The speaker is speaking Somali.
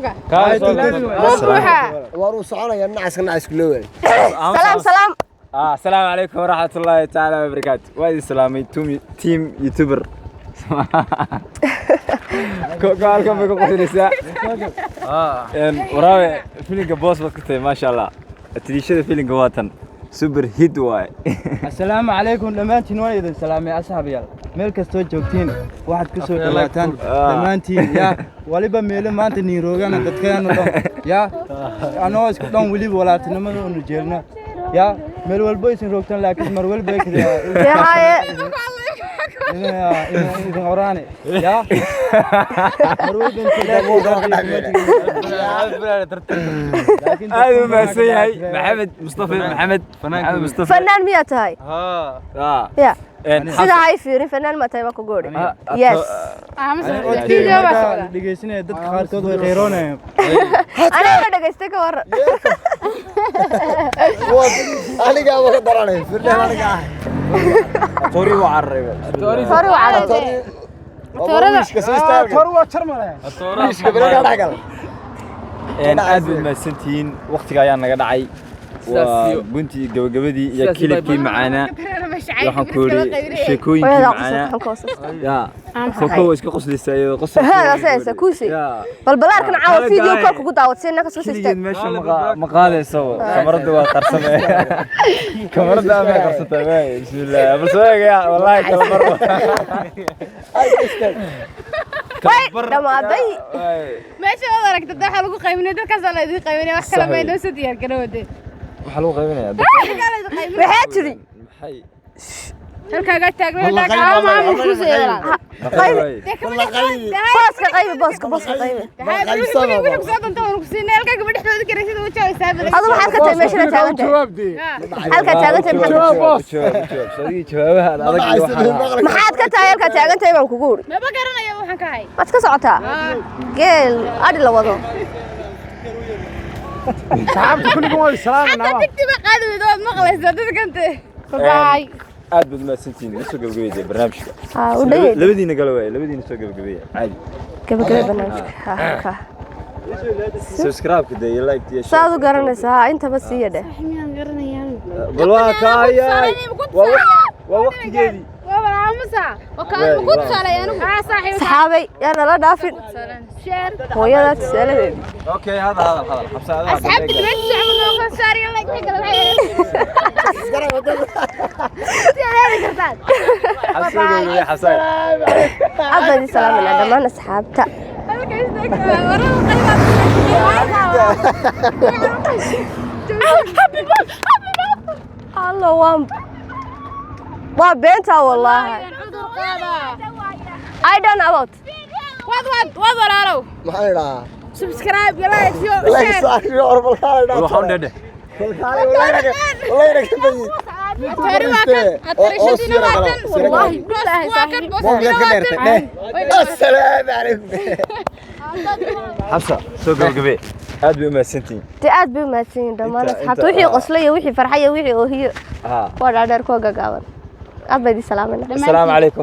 afka وروس أنا الناس كلهم سلام السلام عليكم ورحمة الله تعالى وبركاته. وايد سلامي تيم يوتيوبر. كم بيكون قصير وراوي فيلم بوس بس ما شاء الله. التريشة فيلم قواتن سوبر هيد واي. السلام عليكم دمانتين وايد سلامي أصحابي ميل كستو جوجتين واحد كسو دلاتان دمانتين يا وليبا ميل ما أنت نيروغانا دتكان يا أنا أسكت دون وليب ولا تنمر ونجيلنا يا ميل والبويس نروكتان لكن مرول بيك يا هاي إذا أوراني يا مرول بيك هذا ما سيء محمد مصطفى فنان ميات هاي يا سيدا هاي فيري فنان ما تايما كوغوري يس دقيسيني دad qaarkood way qeyroonayaan أنا دقيستay ka war أنا قاعد أدراني فرنا أنا قاعد توري وعرّي مش كسيستة torwa charmale مش كبرنا أنا قال aad baad mahadsantihiin waqtiga ayaa naga dhacay waa guntii gabagabadii iyo kilibkii macaana waxaan ku yiri sheekooyinkii macaana soo iska qoslaysa iyo qoslaysa هذا سيسا كوسي بالبلار كان عاود فيديو كل كوكو داوتسينا كسو سيستay meesha maqaadayso kamarada waa qarsamay kamarada ama qarsatay bismillaah balsooga wallahi kala mar دمادي meesha wada aragtay waxa lagu qaybinay dadkaas la idin qaybinay wax kala meedo soo diyaar garoode waxa lagu qaybinayaa waxay tiri halkaaga taagno dhagaa ma ku seeraa باسك قيبي هذا ku siinay halkaaga badhxooda karaysid oo jooy saabada هذا waxaad ka tahay meesha taagantay halka taagantay maxaad ka tahay halka taagantay baan kugu uri ma garanayo waxaan ka hay waad ka socotaa geel adhi la wado saxaabta kulligood way salaamana tigtiba qaadaydo aad maqlaysaa dadkante bye aad baad mahadsantihiin soo gabagabeeyay barnaamijka ودايد labadiina galo way labadiina soo gabagabeeyay caadi gabagabada barnaamijka subscribe ka day like iyo share saad u garanaysaa inta bas iyo dheh miyaan garanayaan bal waa kaaya waa waqtigeedii وامسا وكان كنت صالحين صاحب صحابي يلا لا دافن شير هويدا تسالدي اوكي هذا حبس هذا اصحاب البيت زعما صار يلا يحق الحين حسين ابدي سلام على دمان اصحابتا الله وام بنتا والله I don't know about واد ولاالو ما أنا سبسكرايب يلا يو لا يسافر أورب الخالد روحون ده والله إنك بيجي والله السلام عليكم حفصة سوق القبي aad bay u mahadsantihiin aad bay u mahadsanyihiin dhammaan asxaabta wixii qoslay wixii farxay wixii oo hiyo waa dhaadheer ku gagaaban aad bay salaamana assalaamu calaykum